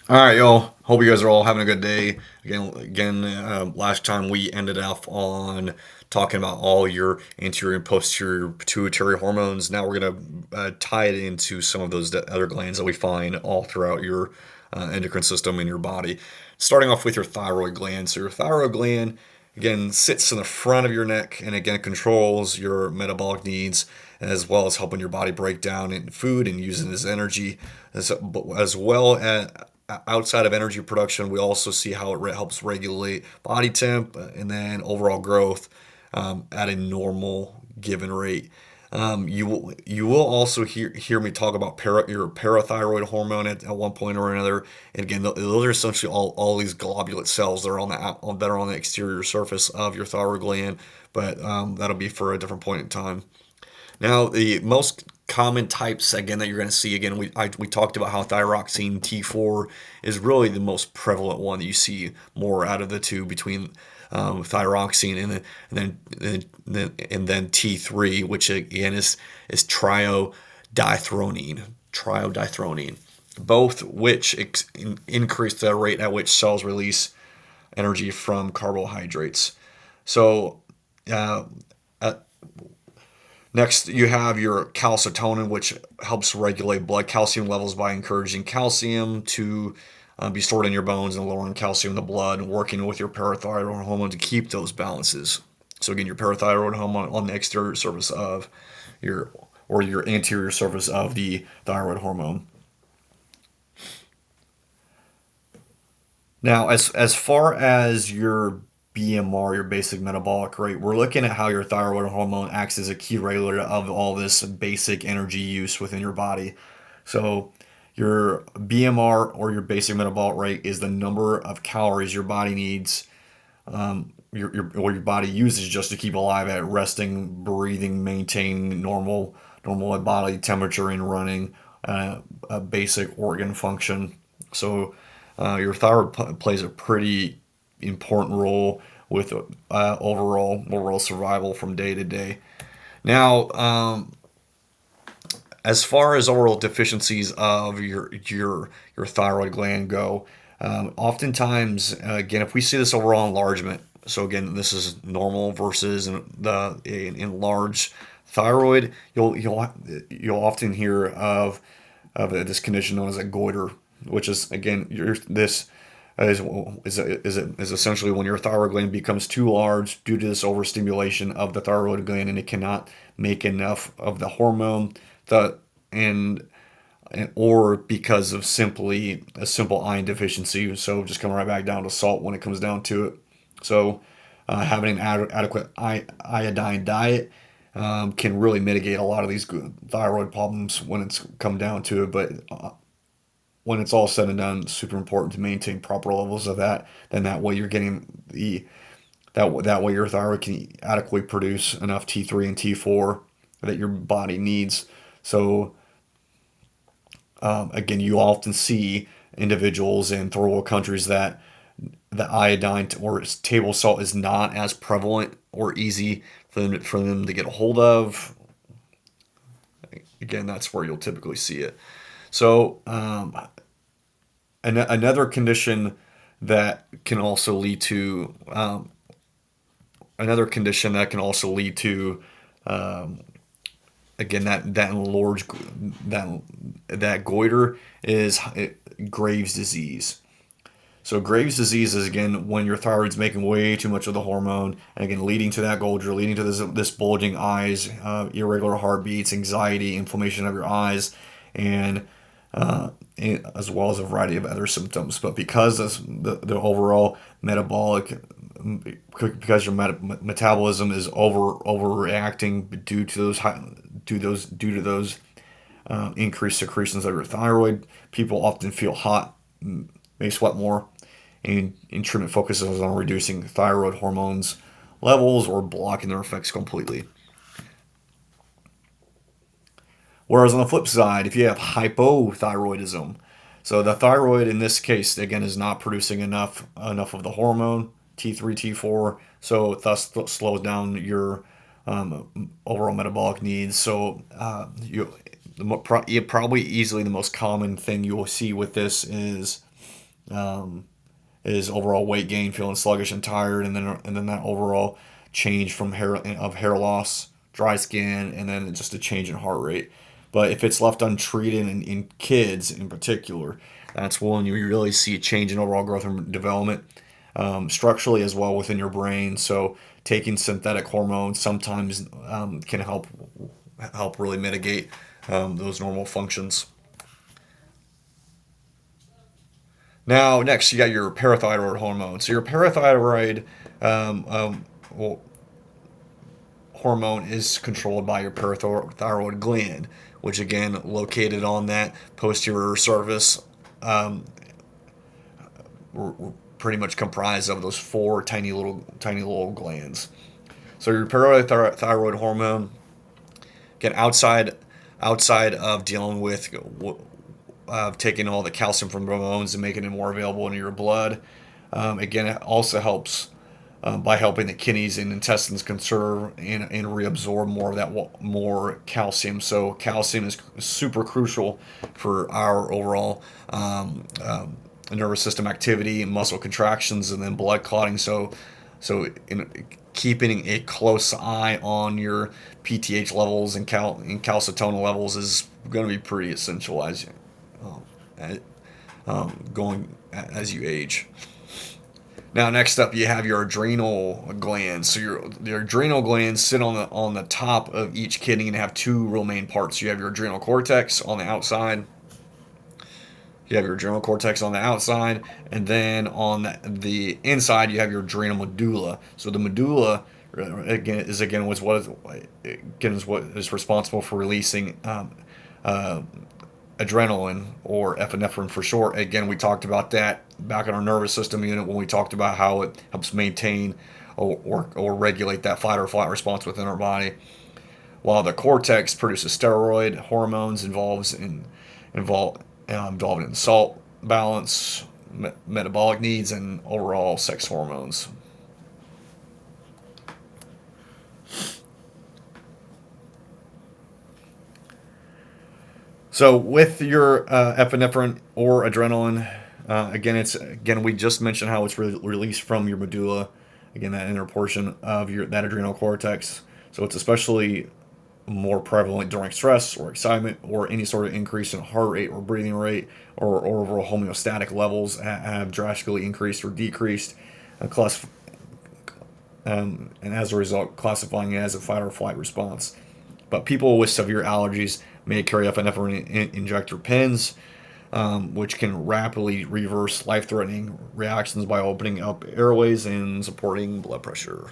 All right, y'all. Hope you guys are all having a good day. Last time we ended off on talking about all your anterior and posterior pituitary hormones. Now we're gonna tie it into some of those other glands that we find all throughout your endocrine system in your body. Starting off with your thyroid gland. So your thyroid gland again sits in the front of your neck and again controls your metabolic needs as well as helping your body break down in food and use it as energy as well as outside of energy production. We also see how it helps regulate body temp and then overall growth at a normal given rate. You will also hear me talk about your parathyroid hormone at one point or another. And again, those are essentially all these globulate cells that are on the exterior surface of your thyroid gland. But that'll be for a different point in time. Now, the most common types again that you're going to see again, we talked about how thyroxine T4 is really the most prevalent one that you see more out of the two between thyroxine and then T3, which again is triodithronine, both which increase the rate at which cells release energy from carbohydrates. So uh, uh, Next, you have your calcitonin, which helps regulate blood calcium levels by encouraging calcium to be stored in your bones and lowering calcium in the blood, and working with your parathyroid hormone to keep those balances. So again, your parathyroid hormone on the exterior surface of your or your anterior surface of the thyroid hormone. Now, as far as your BMR, your basic metabolic rate, we're looking at how your thyroid hormone acts as a key regulator of all this basic energy use within your body. So, your BMR or your basic metabolic rate is the number of calories your body needs, your body uses just to keep alive at resting, breathing, maintaining normal body temperature, and running a basic organ function. So, your thyroid plays a pretty important role with overall survival from day to day. Now, as far as overall deficiencies of your thyroid gland go, oftentimes again, if we see this overall enlargement, so again, this is normal versus the enlarged thyroid, you'll often hear of this condition known as a goiter, which is again this is essentially when your thyroid gland becomes too large due to this overstimulation of the thyroid gland, and it cannot make enough of the hormone that and or because of simply a simple iron deficiency. So just coming right back down to salt when it comes down to it. So having an adequate iodine diet can really mitigate a lot of these thyroid problems when it's come down to it. But when it's all said and done, it's super important to maintain proper levels of that. Then that way you're getting that way your thyroid can adequately produce enough T3 and T4 that your body needs. So again, you often see individuals in third world countries that the iodine or table salt is not as prevalent or easy for them to get a hold of. Again, that's where you'll typically see it. So another condition that can also lead to another condition that can also lead to again that enlarged that goiter is Graves' disease. So Graves' disease is again when your thyroid's making way too much of the hormone, and again leading to that goiter, leading to this bulging eyes, irregular heartbeats, anxiety, inflammation of your eyes, and as well as a variety of other symptoms. But because the overall metabolic, because your metabolism is overreacting due to those increased secretions of your thyroid, people often feel hot, may sweat more, and treatment focuses on reducing thyroid hormones levels or blocking their effects completely. Whereas on the flip side, if you have hypothyroidism, so the thyroid in this case again is not producing enough of the hormone T3 T4, so thus slows down your overall metabolic needs. So probably easily the most common thing you will see with this is is overall weight gain, feeling sluggish and tired, and then that overall change from hair loss, dry skin, and then just a change in heart rate. But if it's left untreated in kids in particular, that's when you really see a change in overall growth and development, structurally as well within your brain. So taking synthetic hormones sometimes can help really mitigate those normal functions. Now, next, you got your parathyroid hormone. So your parathyroid um, um, well, hormone is controlled by your parathyroid gland, which again located on that posterior surface, um, pretty much comprised of those four tiny little glands. So your parathyroid hormone, again, outside of dealing with taking all the calcium from the bones and making it more available in your blood. Again, it also helps by helping the kidneys and intestines conserve and reabsorb more of that more calcium. So calcium is super crucial for our overall nervous system activity and muscle contractions and then blood clotting. So keeping a close eye on your PTH levels and calcitonin levels is going to be pretty essential um, going as you age. Now, next up, you have your adrenal glands. So your adrenal glands sit on the top of each kidney and have two real main parts. You have your adrenal cortex on the outside. You have your adrenal cortex on the outside, and then on the inside, you have your adrenal medulla. So the medulla again is what is responsible for releasing uh, adrenaline, or epinephrine for short. Again, we talked about that back in our nervous system unit when we talked about how it helps maintain or regulate that fight or flight response within our body. While the cortex produces steroid hormones involved in salt balance, metabolic needs, and overall sex hormones. So with your epinephrine or adrenaline, again we just mentioned how it's released from your medulla, again that inner portion of your that adrenal cortex. So it's especially more prevalent during stress or excitement or any sort of increase in heart rate or breathing rate, or overall homeostatic levels have drastically increased or decreased, class, and as a result classifying it as a fight or flight response. But people with severe allergies may carry epinephrine injector pens, which can rapidly reverse life-threatening reactions by opening up airways and supporting blood pressure.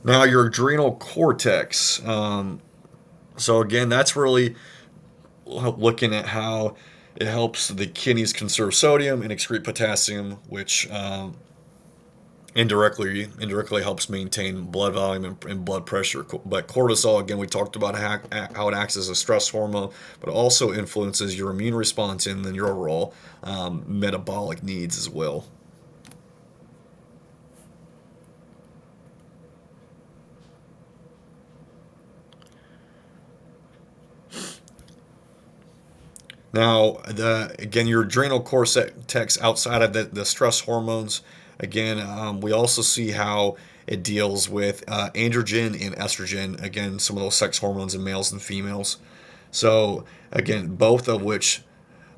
Now, your adrenal cortex. So again, that's really looking at how it helps the kidneys conserve sodium and excrete potassium, which indirectly helps maintain blood volume and blood pressure. But cortisol, again, we talked about how it acts as a stress hormone, but also influences your immune response and then your overall metabolic needs as well. Now, your adrenal cortex outside of the stress hormones. Again, we also see how it deals with androgen and estrogen. Again, some of those sex hormones in males and females. So again, both of which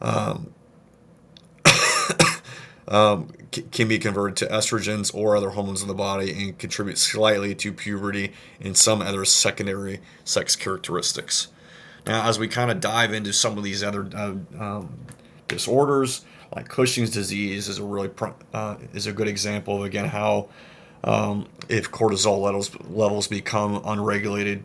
can be converted to estrogens or other hormones in the body and contribute slightly to puberty and some other secondary sex characteristics. Now, as we kind of dive into some of these other disorders, like Cushing's disease is a good example of again how if cortisol levels become unregulated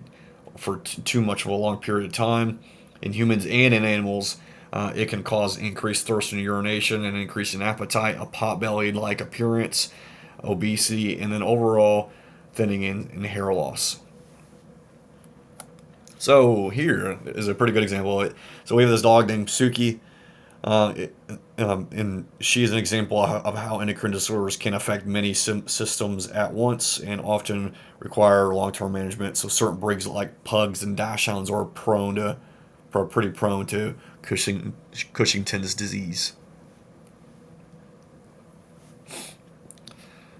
for too much of a long period of time in humans and in animals, it can cause increased thirst and urination and increase in appetite, a pot-bellied like appearance, obesity, and then overall thinning and hair loss. So here is a pretty good example. So we have this dog named Suki, and she is an example of how endocrine disorders can affect many systems at once and often require long-term management. So certain breeds like pugs and dachshunds are pretty prone to Cushington's disease.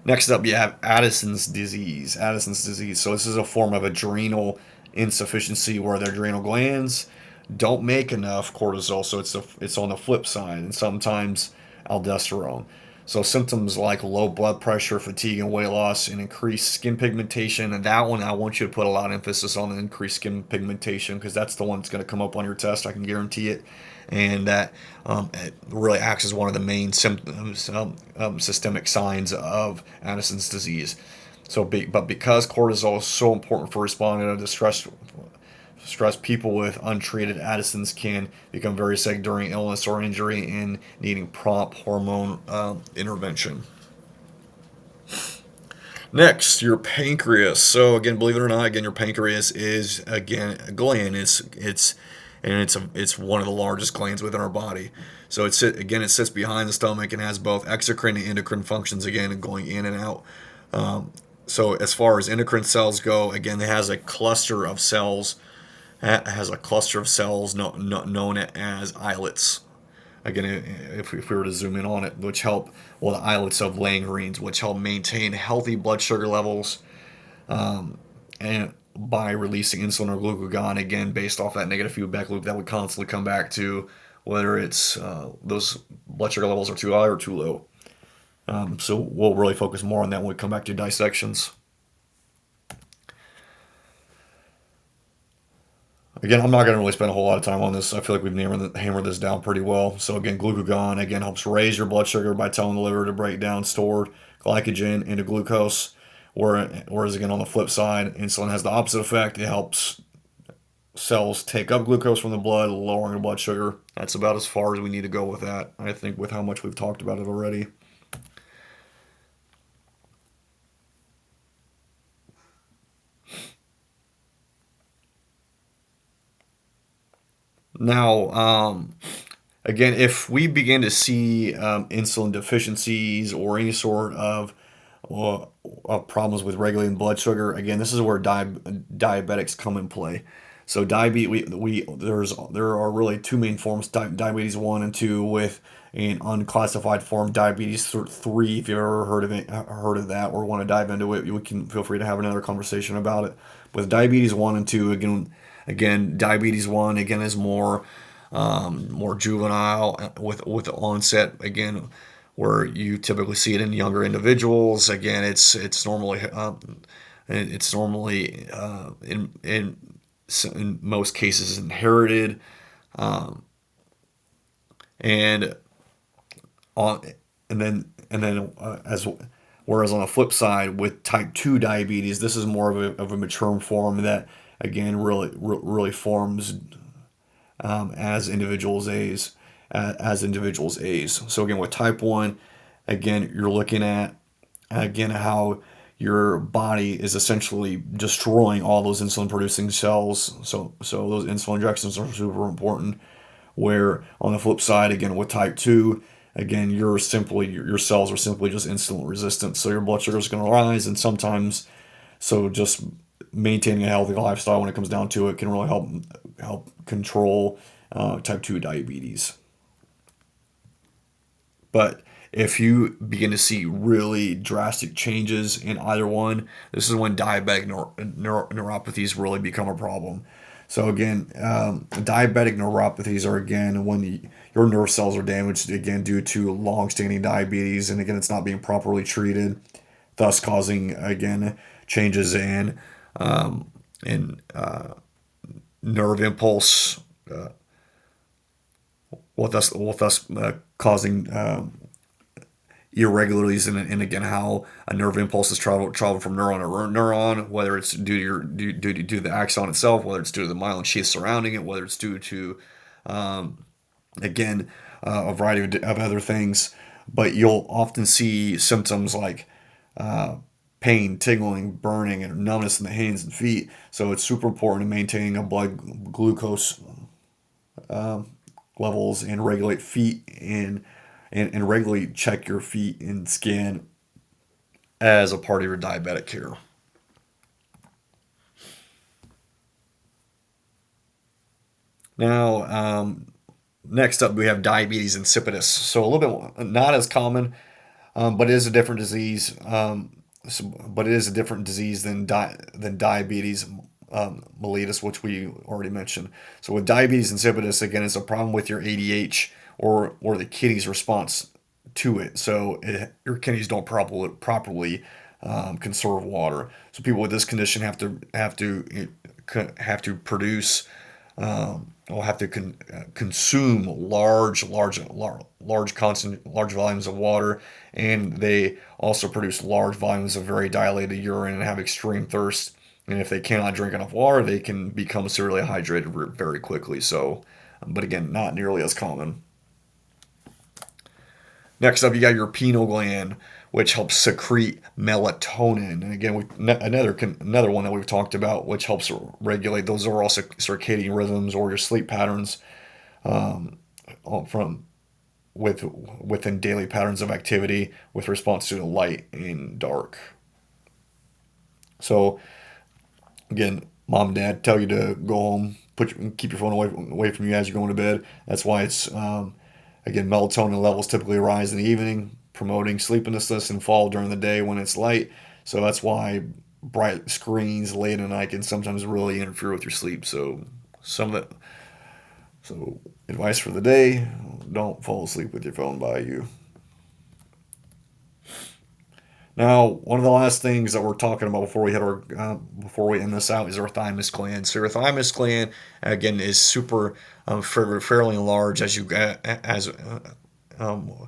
Next up, you have Addison's disease. Addison's disease. So this is a form of adrenal insufficiency where the adrenal glands don't make enough cortisol. So it's on the flip side, and sometimes aldosterone. So symptoms like low blood pressure, fatigue, and weight loss, and increased skin pigmentation. And that one, I want you to put a lot of emphasis on the increased skin pigmentation because that's the one that's going to come up on your test. I can guarantee it. And that it really acts as one of the main symptoms, systemic signs of Addison's disease. But because cortisol is so important for responding to stress, people with untreated Addison's can become very sick during illness or injury and needing prompt hormone intervention. Next, your pancreas. So again, believe it or not, again, your pancreas is again a gland. It's one of the largest glands within our body. So it sits behind the stomach and has both exocrine and endocrine functions again, going in and out. So as far as endocrine cells go, again, it has a cluster of cells. It has a cluster of cells known as islets. Again, if we were to zoom in on it, the islets of Langerhans, which help maintain healthy blood sugar levels, and by releasing insulin or glucagon, again, based off that negative feedback loop that would constantly come back to whether it's those blood sugar levels are too high or too low. So we'll really focus more on that when we come back to dissections. Again, I'm not going to really spend a whole lot of time on this. I feel like we've hammered this down pretty well. So again, glucagon again helps raise your blood sugar by telling the liver to break down stored glycogen into glucose. Whereas again, on the flip side, insulin has the opposite effect. It helps cells take up glucose from the blood, lowering the blood sugar. That's about as far as we need to go with that, I think, with how much we've talked about it already. Now, again, if we begin to see insulin deficiencies or any sort of problems with regulating blood sugar, again, this is where diabetics come in play. So diabetes, there are really two main forms: diabetes 1 and 2, with an unclassified form, diabetes 3. If you've ever heard of that, or want to dive into it, you can feel free to have another conversation about it. With diabetes 1 and 2, again, diabetes 1 again is more juvenile with the onset, again, where you typically see it in younger individuals. Again, it's normally in most cases inherited, and on and then as whereas on the flip side with type 2 diabetes, this is more of a mature form that again really forms as individuals age. So again, with type 1, again, you're looking at again how your body is essentially destroying all those insulin producing cells. So those insulin injections are super important. Where on the flip side, again, with type 2, again, your cells are simply just insulin resistant. So your blood sugar is going to rise, and sometimes, so just maintaining a healthy lifestyle when it comes down to it can really help control type 2 diabetes. But if you begin to see really drastic changes in either one, this is when diabetic neuropathies really become a problem. So again, diabetic neuropathies are again when your nerve cells are damaged again due to long-standing diabetes, and again, it's not being properly treated, thus causing again changes in nerve impulse, with us causing irregularities in again how a nerve impulse is travel from neuron to neuron, whether it's due to the axon itself, whether it's due to the myelin sheath surrounding it, whether it's due to again a variety of other things. But you'll often see symptoms like pain, tingling, burning, and numbness in the hands and feet. So it's super important to maintaining a blood glucose levels and regulate feet and regularly check your feet and skin as a part of your diabetic care. Now, next up, we have diabetes insipidus. So a little bit not as common, but it is a different disease. But it is a different disease than diabetes mellitus, which we already mentioned. So with diabetes insipidus, again, it's a problem with your ADH or the kidney's response to it. So your kidneys don't properly conserve water. So people with this condition have to produce will have to consume large volumes of water, and they also produce large volumes of very dilated urine and have extreme thirst. And if they cannot drink enough water, they can become severely hydrated very quickly. So, but again, not nearly as common. Next up, you got your pineal gland, which helps secrete melatonin. And again, another one that we've talked about, which helps regulate those overall circadian rhythms or your sleep patterns from within daily patterns of activity with response to the light and dark. So again, mom and dad tell you to go home, keep your phone away from you as you're going to bed. That's why it's again, melatonin levels typically rise in the evening, promoting sleeplessness and fall during the day when it's light. So that's why bright screens late at night can sometimes really interfere with your sleep. So advice for the day: don't fall asleep with your phone by you. Now, one of the last things that we're talking about before we end this out is our thymus gland. So your thymus gland again is fairly large um,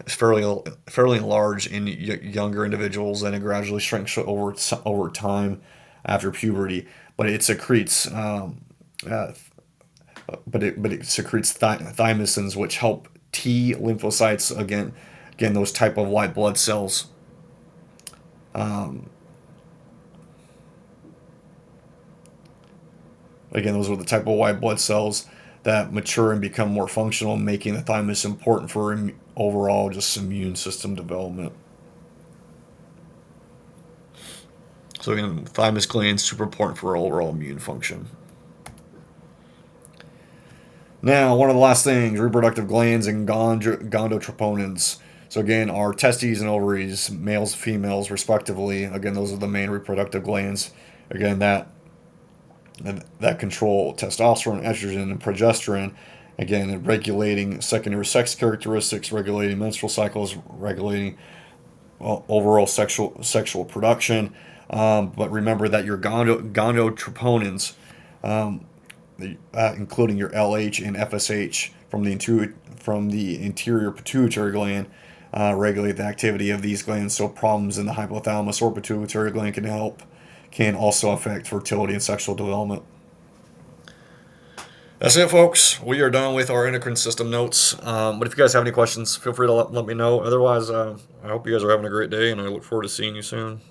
fairly large in younger individuals, and it gradually shrinks over time after puberty. But it secretes uh, but it secretes thymosins, which help T lymphocytes again those type of white blood cells. Um, Again, those are the type of white blood cells that mature and become more functional, making the thymus important for overall just immune system development. So again, thymus gland super important for overall immune function. Now, one of the last things, reproductive glands and gonadotropins. So again, our testes and ovaries, males, females, respectively. Again, those are the main reproductive glands. Again, that control testosterone, estrogen, and progesterone. Again, regulating secondary sex characteristics, regulating menstrual cycles, regulating overall sexual production. But remember that your gonadotroponins, um, including your LH and FSH from the interior pituitary gland, regulate the activity of these glands. So problems in the hypothalamus or pituitary gland can also affect fertility and sexual development. That's it, folks. We are done with our endocrine system notes. But if you guys have any questions, feel free to let me know. Otherwise, I hope you guys are having a great day, and I look forward to seeing you soon.